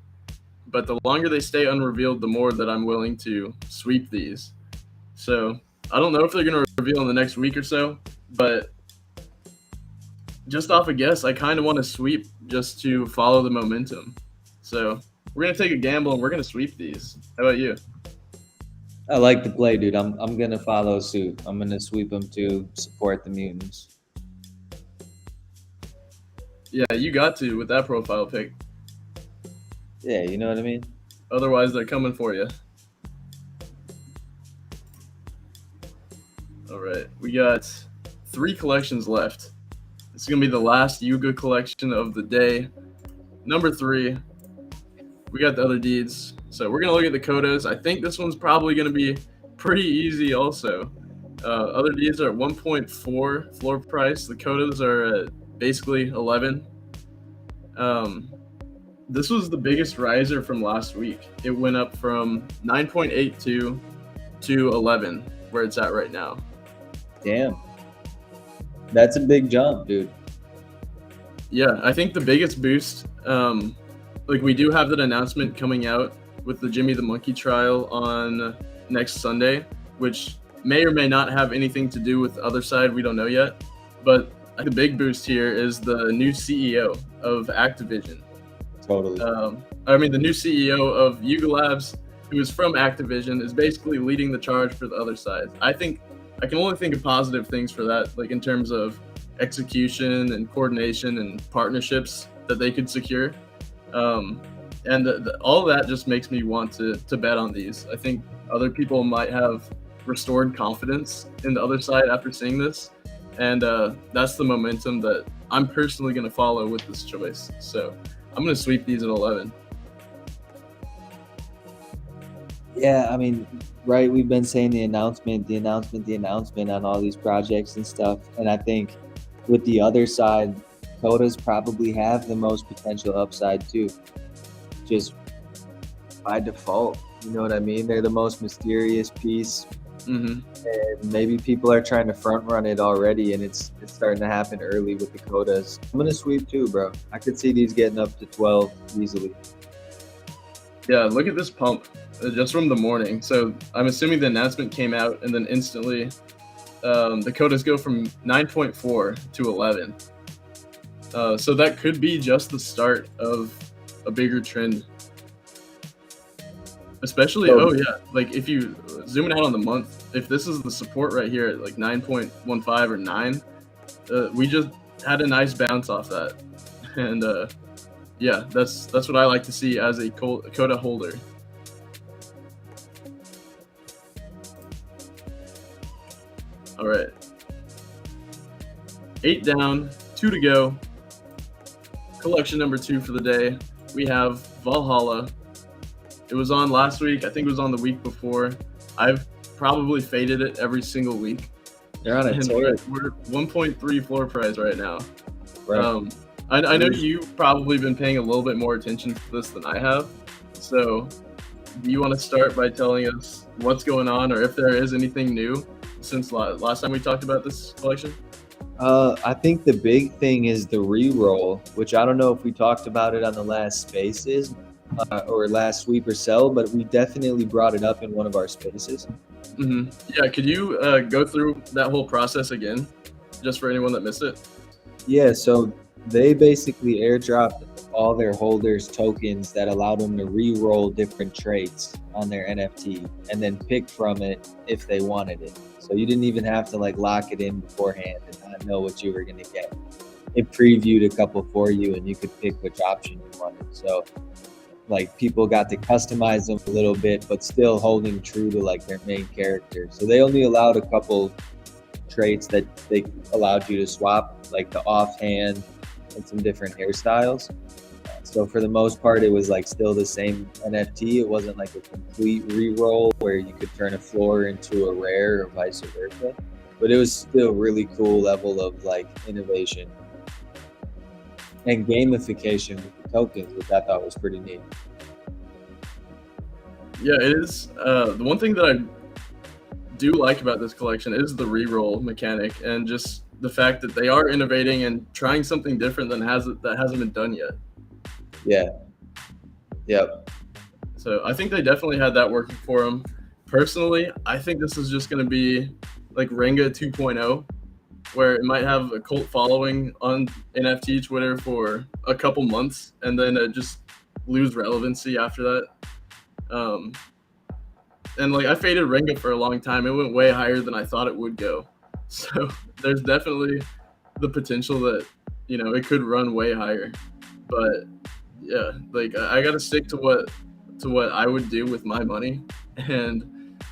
but the longer they stay unrevealed, the more that I'm willing to sweep these. So I don't know if they're going to reveal in the next week or so, but just off a guess, I kind of want to sweep just to follow the momentum. So we're going to take a gamble and we're going to sweep these. How about you? I like the play, dude. I'm gonna follow suit. I'm gonna sweep them to support the mutants. Yeah, you got to with that profile pick. Yeah, you know what I mean? Otherwise, they're coming for you. All right, we got 3 collections left. This is going to be the last Yuga collection of the day. Number 3, we got the Otherdeeds. So we're going to look at the Kodas. I think this one's probably going to be pretty easy also. Otherdeeds are at 1.4 floor price. The Kodas are at basically 11. This was the biggest riser from last week. It went up from 9.82 to 11, where it's at right now. Damn. That's a big jump, dude. Yeah, I think the biggest boost, like we do have that announcement coming out with the Jimmy the Monkey trial on next Sunday, which may or may not have anything to do with the other side. We don't know yet. But the big boost here is the new CEO of Activision. Totally. I mean, the new CEO of Yuga Labs, who is from Activision, is basically leading the charge for the other side. I think I can only think of positive things for that, like in terms of execution and coordination and partnerships that they could secure. And all of that just makes me want to bet on these. I think other people might have restored confidence in the other side after seeing this. And that's the momentum that I'm personally going to follow with this choice. So I'm going to sweep these at 11. Yeah, I mean, right, we've been saying the announcement on all these projects and stuff. And I think with the other side, Kodas probably have the most potential upside too. Just by default, you know what I mean? They're the most mysterious piece. Mm-hmm. And maybe people are trying to front run it already, and it's starting to happen early with the Kodas. I'm gonna sweep too, bro. I could see these getting up to 12 easily. Yeah, look at this pump just from the morning. So I'm assuming the announcement came out and then instantly the Kodas go from 9.4 to 11. So that could be just the start of a bigger trend. Especially, like if you zoom out on the month, if this is the support right here at like 9.15 or 9, we just had a nice bounce off that. And yeah, that's what I like to see as a Koda holder. All right. 8 down, 2 to go. Collection number 2 for the day. We have Valhalla. It was on last week. I think it was on the week before. I've probably faded it every single week. They're on a tear. We're 1.3 floor price right now. Right. I know you've probably been paying a little bit more attention to this than I have. So do you want to start by telling us what's going on or if there is anything new since last time we talked about this collection? I think the big thing is the re-roll, which I don't know if we talked about it on the last spaces or last sweep or sell, but we definitely brought it up in one of our spaces. Mm-hmm. Yeah, could you go through that whole process again, just for anyone that missed it? Yeah, so they basically airdropped all their holders tokens that allowed them to re-roll different traits on their NFT and then pick from it if they wanted it. So you didn't even have to like lock it in beforehand and not know what you were going to get. It previewed a couple for you and you could pick which option you wanted. So like people got to customize them a little bit, but still holding true to like their main character. So they only allowed a couple traits that they allowed you to swap, like the offhand and some different hairstyles. So for the most part, it was like still the same NFT. It wasn't like a complete re-roll where you could turn a floor into a rare or vice versa. But it was still really cool level of like innovation and gamification with the tokens, which I thought was pretty neat. Yeah, it is. The one thing that I do like about this collection is the re-roll mechanic and just the fact that they are innovating and trying something different that hasn't been done yet. Yeah. Yep. So I think they definitely had that working for them. Personally, I think this is just going to be like Renga 2.0, where it might have a cult following on NFT Twitter for a couple months and then just lose relevancy after that. And like I faded Renga for a long time. It went way higher than I thought it would go. So there's definitely the potential that, you know, it could run way higher. But yeah, like I got to stick to what I would do with my money. And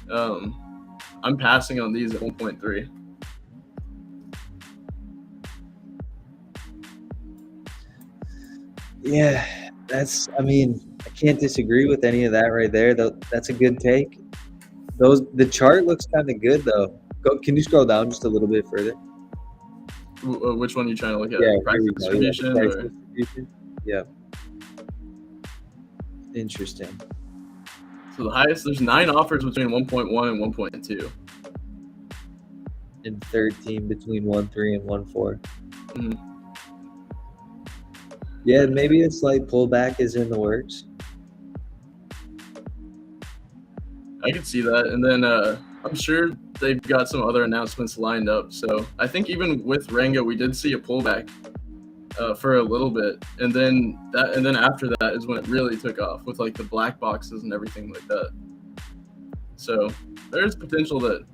I'm passing on these at 1.3. Yeah, I mean, I can't disagree with any of that right there. That's a good take. The chart looks kind of good though. Can you scroll down just a little bit further? Which one are you trying to look at? Yeah, Price distribution? Yeah, price distribution. Yeah. Interesting. So the highest, there's 9 offers between 1.1 and 1.2. And 13 between 1.3 and 1.4. Mm-hmm. Yeah, maybe a slight pullback is in the works. I could see that. And then I'm sure they've got some other announcements lined up. So I think even with Renga, we did see a pullback for a little bit. And then after that is when it really took off with like the black boxes and everything like that. So there's potential that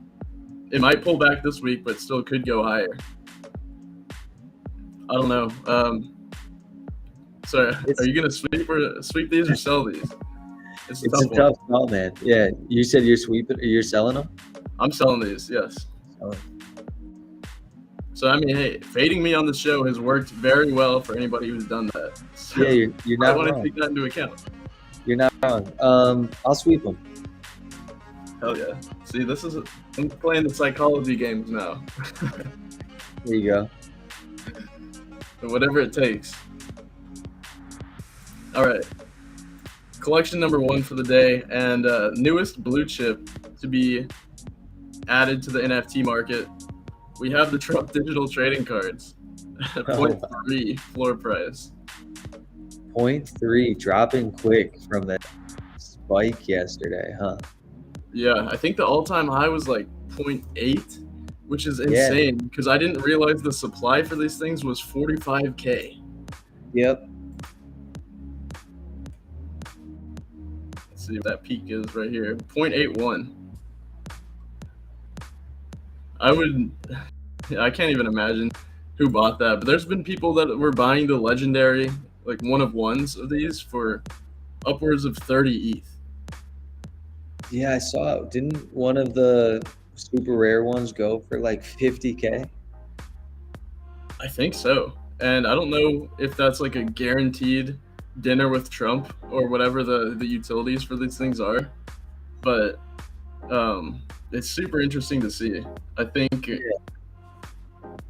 it might pull back this week, but still could go higher. I don't know. So are you going to sweep these or sell these? It's a tough call, man. Yeah, you said you're selling them? I'm selling these, yes. So, I mean, hey, fading me on the show has worked very well for anybody who's done that. So yeah, you're not wrong. I want to take that into account. You're not wrong. I'll sweep them. Hell yeah. See, I'm playing the psychology games now. There you go. So whatever it takes. All right. Collection number 1 for the day, and newest blue chip to be added to the NFT market. We have the Trump digital trading cards. 0.3 floor price. 0.3 dropping quick from the spike yesterday, huh? Yeah, I think the all-time high was like 0.8, which is insane because I didn't realize the supply for these things was 45K. Yep. Let's see what that peak is right here. 0.81. I can't even imagine who bought that, but there's been people that were buying the legendary, like one of ones of these for upwards of 30 ETH. Yeah, I saw it. Didn't one of the super rare ones go for like 50K? I think so. And I don't know if that's like a guaranteed dinner with Trump or whatever the utilities for these things are. But it's super interesting to see. I think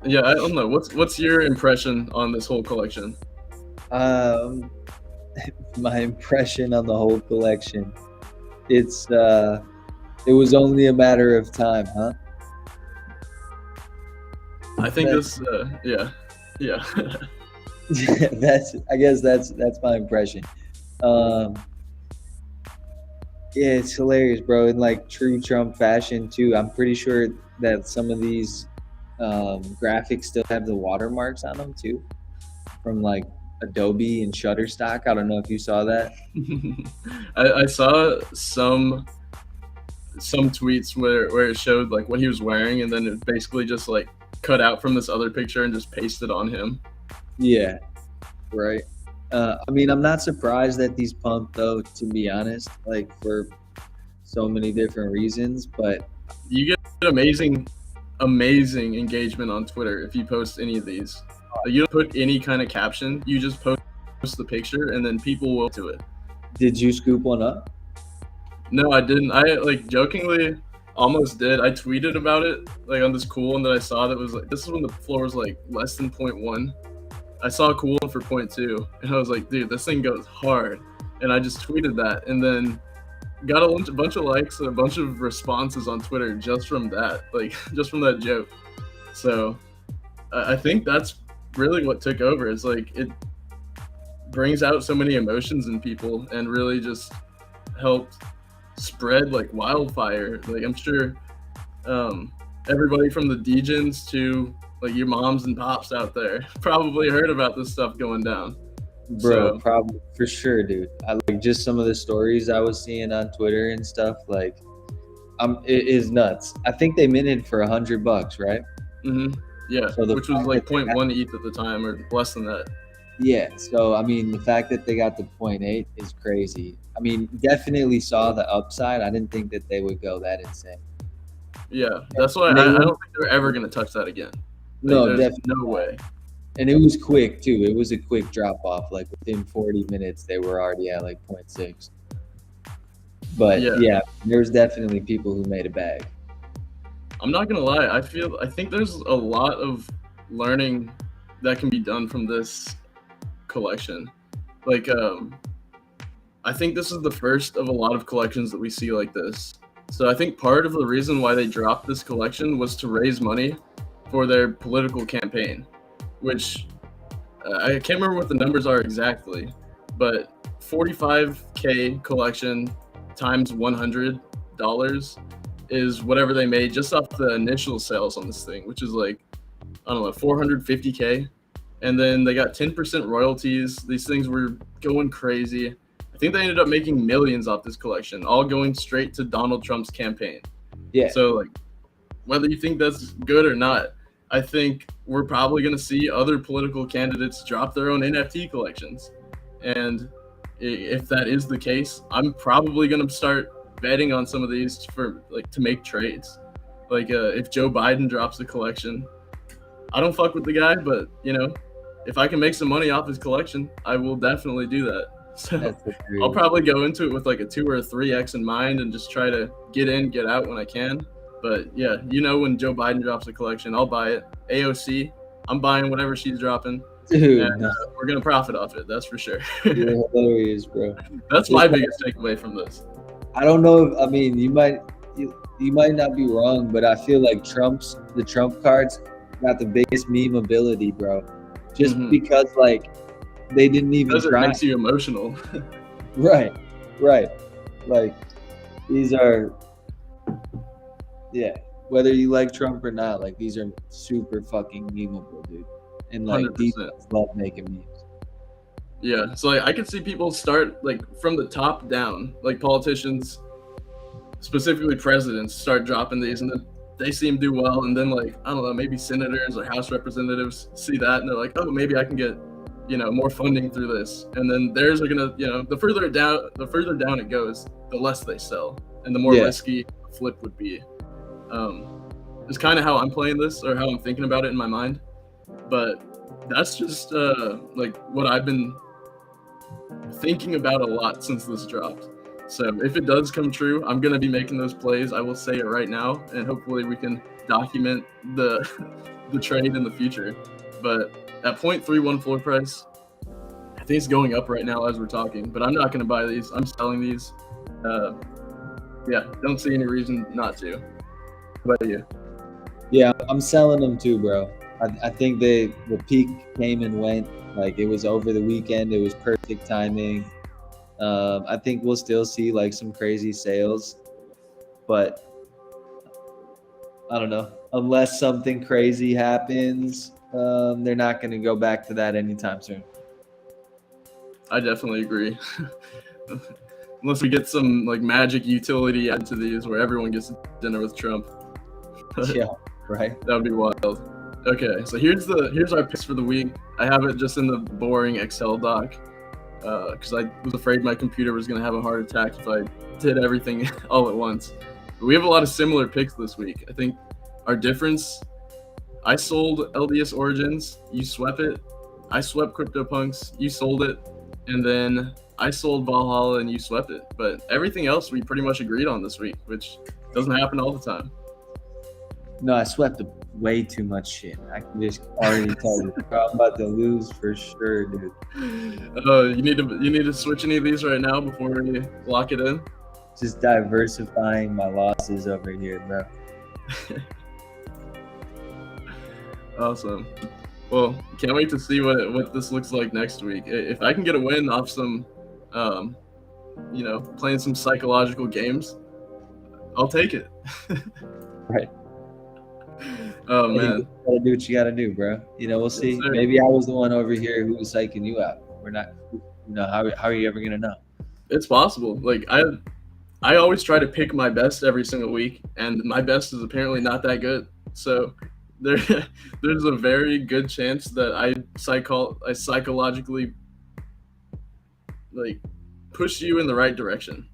yeah, I don't know. What's your impression on this whole collection? My impression on the whole collection. It was only a matter of time, huh? I think this yeah. I guess that's my impression. Yeah, it's hilarious, bro. In like true Trump fashion too. I'm pretty sure that some of these graphics still have the watermarks on them too. from like Adobe and Shutterstock. I don't know if you saw that. I saw some tweets where it showed like what he was wearing, and then it basically just like cut out from this other picture and just pasted on him. Yeah, right. I mean, I'm not surprised that these pumped though, to be honest, like for so many different reasons. But You get amazing engagement on Twitter if you post any of these. Like, you don't put any kind of caption, you just post the picture, and then people will to it. did you scoop one up? No, I didn't. I like jokingly almost did. I tweeted about it like on this cool one that I saw that was like, this is when the floor was like less than 0.1. I saw a cool one for 0.2, and I was like, dude, this thing goes hard. And I just tweeted that, and then got a bunch of likes and a bunch of responses on Twitter just from that, like just from that joke. So I think that's really what took over. It's like it brings out so many emotions in people and really just helped spread like wildfire. Like I'm sure everybody from the Degens to like your moms and pops out there probably heard about this stuff going down. Bro, So, probably for sure, dude. I like just some of the stories I was seeing on Twitter and stuff. Like, it is nuts. I think they minted for $100, right? Yeah, So which was like 0.1 ETH at the time, or less than that. Yeah, so I mean, the fact that they got to 0.8 is crazy. I mean, definitely saw the upside. I didn't think that they would go that insane. Yeah, that's why I don't think they're ever going to touch that again. No, there's definitely no way. And it was quick too. It was a quick drop off. Like within 40 minutes, they were already at like 0.6. But yeah, there's definitely people who made a bag. I'm not gonna lie. I think there's a lot of learning that can be done from this collection. Like, I think this is the first of a lot of collections that we see like this. So I think part of the reason why they dropped this collection was to raise money for their political campaign, which I can't remember what the numbers are exactly, but 45K collection times $100 is whatever they made just off the initial sales on this thing, which is like, I don't know, 450K. And then they got 10% royalties. These things were going crazy. I think they ended up making millions off this collection, all going straight to Donald Trump's campaign. Yeah. So like, whether you think that's good or not, I think we're probably going to see other political candidates drop their own NFT collections. And if that is the case, I'm probably going to start betting on some of these for like to make trades. Like if Joe Biden drops a collection, I don't fuck with the guy, but you know, if I can make some money off his collection, I will definitely do that. So I'll probably go into it with like a 2 or a 3x in mind and just try to get in, get out when I can. But yeah, you know, when Joe Biden drops a collection, I'll buy it. AOC, I'm buying whatever she's dropping. Dude, and we're gonna profit off it. That's for sure. You're hilarious, bro. That's my biggest takeaway from this. I don't know if, I mean, you might not be wrong, but I feel like the Trump cards got the biggest meme ability, bro. Just because like they didn't even try. It makes you emotional. Right. Like these are, yeah. Whether you like Trump or not, like these are super fucking memeable, dude. And like 100%. these love making memes. Yeah, so like I could see people start like from the top down, like politicians, specifically presidents, start dropping these, and then they see them do well, and then like I don't know, maybe senators or House representatives see that, and they're like, oh, maybe I can get, you know, more funding through this, and then theirs are gonna, you know, the further down it goes, the less they sell, and the more risky the flip would be. It's kind of how I'm playing this, or how I'm thinking about it in my mind, but that's just like what I've been thinking about a lot since this dropped. So if it does come true, I'm gonna be making those plays. I will say it right now, and hopefully we can document the trade in the future. But at 0.31 floor price, I think it's going up right now as we're talking. But I'm not gonna buy these. I'm selling these. Yeah, don't see any reason not to. How about you? Yeah, I'm selling them too, bro. I think the peak came and went. Like it was over the weekend. It was perfect timing. I think we'll still see like some crazy sales, but I don't know. Unless something crazy happens, they're not going to go back to that anytime soon. I definitely agree. Unless we get some like magic utility added to these where everyone gets dinner with Trump. Yeah, right. That would be wild. Okay, so here's our picks for the week. I have it just in the boring Excel doc because I was afraid my computer was going to have a heart attack if I did everything all at once. But we have a lot of similar picks this week. I think our difference, I sold LDS Origins, you swept it. I swept CryptoPunks, you sold it. And then I sold Valhalla and you swept it. But everything else we pretty much agreed on this week, which doesn't happen all the time. No, I swept way too much shit. I can just already tell you. I'm about to lose for sure, dude. You need to switch any of these right now before we lock it in? Just diversifying my losses over here, bro. Awesome. Well, can't wait to see what this looks like next week. If I can get a win off some, playing some psychological games, I'll take it. Right. Oh, man. man. You gotta do what you gotta do, bro. We'll see. Yes, maybe I was the one over here who was psyching you out. We're not, how are you ever gonna know? It's possible. Like, I always try to pick my best every single week, and my best is apparently not that good. So there's a very good chance that I psychologically like push you in the right direction.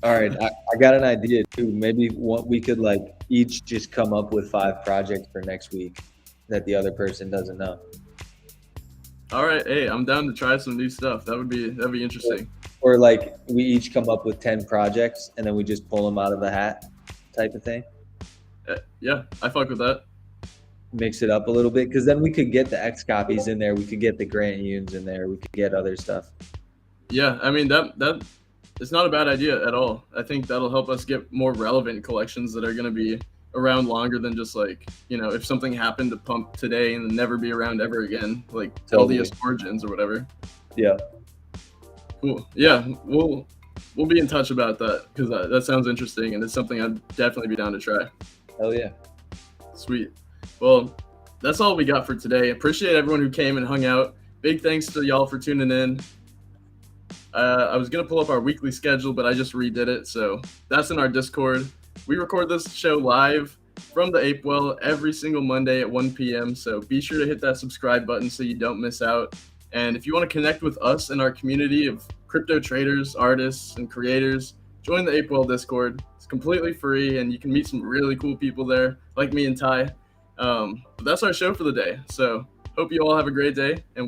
All right, I got an idea too. Maybe we could like each just come up with 5 projects for next week that the other person doesn't know. All right, hey, I'm down to try some new stuff. That'd be interesting. Or like we each come up with 10 projects and then we just pull them out of the hat, type of thing. Yeah, I fuck with that. Mix it up a little bit, because then we could get the X copies in there. We could get the Grant Yunes in there. We could get other stuff. Yeah, I mean that it's not a bad idea at all. I think that'll help us get more relevant collections that are going to be around longer than just like, if something happened to pump today and then never be around ever again, like Totally. LDS Origins or whatever. Yeah. Cool. Yeah, we'll be in touch about that because that sounds interesting and it's something I'd definitely be down to try. Hell yeah. Sweet. Well, that's all we got for today. Appreciate everyone who came and hung out. Big thanks to y'all for tuning in. I was going to pull up our weekly schedule, but I just redid it. So that's in our Discord. We record this show live from the Ape Well every single Monday at 1 p.m. So be sure to hit that subscribe button so you don't miss out. And if you want to connect with us and our community of crypto traders, artists, and creators, join the Ape Well Discord. It's completely free, and you can meet some really cool people there, like me and Ty. But that's our show for the day. So hope you all have a great day. And